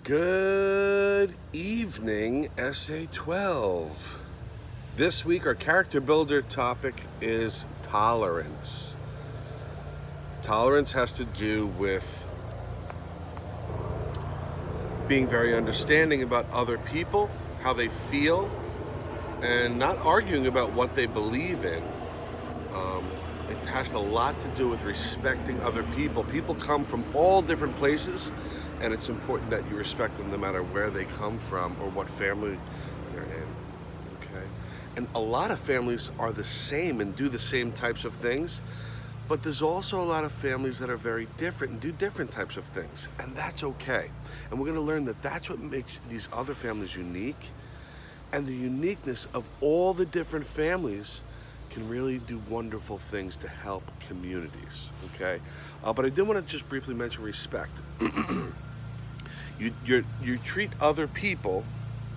Good evening, SA 12. This week, our character builder topic is tolerance. Tolerance has to do with being very understanding about other people, how they feel, and not arguing about what they believe in. It has a lot to do with respecting other people. People come from all different places, and it's important that you respect them no matter where they come from or what family they're in. Okay? And a lot of families are the same and do the same types of things, but there's also a lot of families that are very different and do different types of things, and that's okay. And we're going to learn that that's what makes these other families unique, and the uniqueness of all the different families can really do wonderful things to help communities, okay? But I did want to just briefly mention respect. You treat other people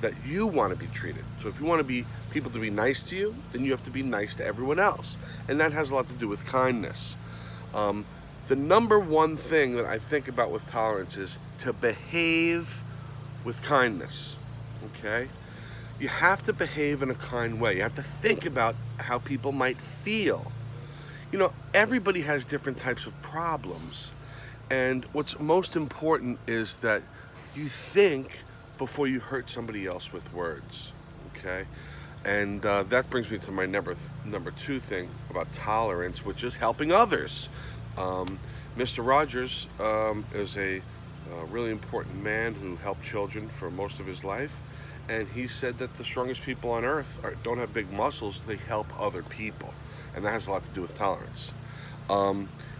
that you want to be treated. So if you want people to be nice to you, then you have to be nice to everyone else. And that has a lot to do with kindness. The number one thing that I think about with tolerance is to behave with kindness, okay? You have to behave in a kind way. You have to think about how people might feel. You know, everybody has different types of problems. And what's most important is that you think before you hurt somebody else with words, okay? And that brings me to my number two thing about tolerance, which is helping others. Mr. Rogers is a really important man who helped children for most of his life. And he said that the strongest people on earth don't have big muscles, they help other people. And that has a lot to do with tolerance.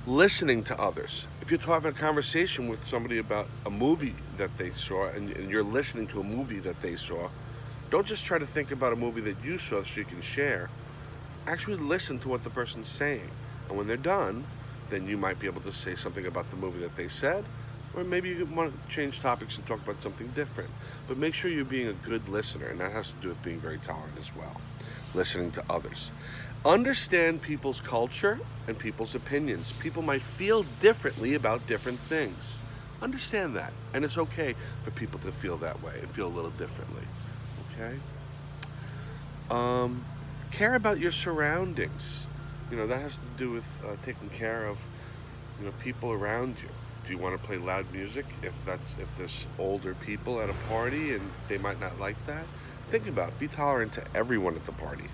Listening to others. If you're having a conversation with somebody about a movie that they saw, and you're listening to a movie that they saw, don't just try to think about a movie that you saw so you can share. Actually listen to what the person's saying. And when they're done, then you might be able to say something about the movie that they said, or maybe you want to change topics and talk about something different. But make sure you're being a good listener, and that has to do with being very tolerant as well. Listening to others. Understand people's culture and people's opinions. People might feel differently about different things. Understand that. And it's okay for people to feel that way and feel a little differently. Okay? Care about your surroundings. You know, that has to do with taking care of, people around you. Do you want to play loud music if there's older people at a party and they might not like that? Think about it. Be tolerant to everyone at the party.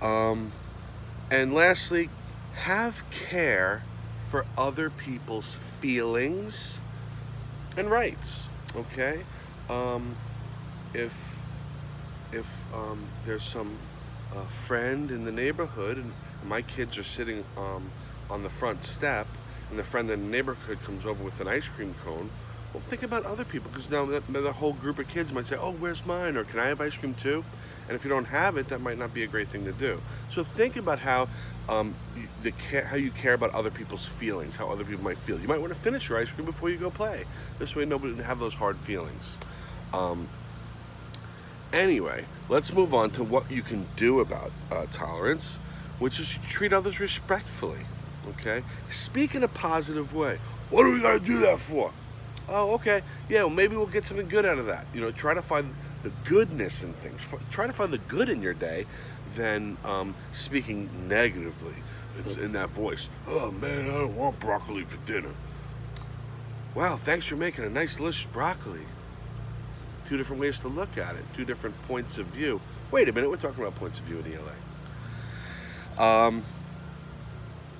And lastly, have care for other people's feelings and rights. Okay? If there's some friend in the neighborhood and my kids are sitting on the front step, and the friend in the neighborhood comes over with an ice cream cone, well, think about other people, because now the whole group of kids might say, oh, where's mine? Or can I have ice cream too? And if you don't have it, that might not be a great thing to do. So think about how you care about other people's feelings, how other people might feel. You might want to finish your ice cream before you go play. This way nobody will have those hard feelings. Anyway, let's move on to what you can do about tolerance, which is treat others respectfully. Okay? Speak in a positive way. What do we got to do that for? Oh, okay. Yeah, well, maybe we'll get something good out of that. Try to find the goodness in things. Try to find the good in your day than speaking negatively in that voice. Oh, man, I don't want broccoli for dinner. Wow, thanks for making a nice, delicious broccoli. Two different ways to look at it. Two different points of view. Wait a minute, we're talking about points of view in ELA.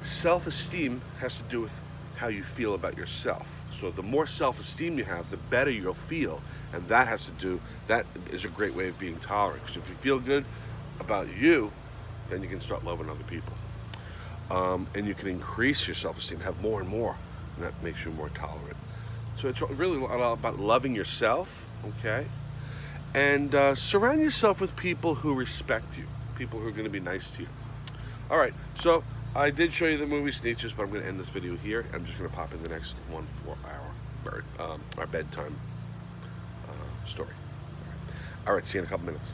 Self-esteem has to do with how you feel about yourself. So the more self-esteem you have, the better you'll feel. And that is a great way of being tolerant. Because if you feel good about you, then you can start loving other people. And you can increase your self-esteem, have more and more. And that makes you more tolerant. So it's really a lot about loving yourself, okay? And surround yourself with people who respect you. People who are going to be nice to you. All right, so I did show you the movie Sneetches, but I'm going to end this video here. I'm just going to pop in the next one for our bedtime story. All right, see you in a couple minutes.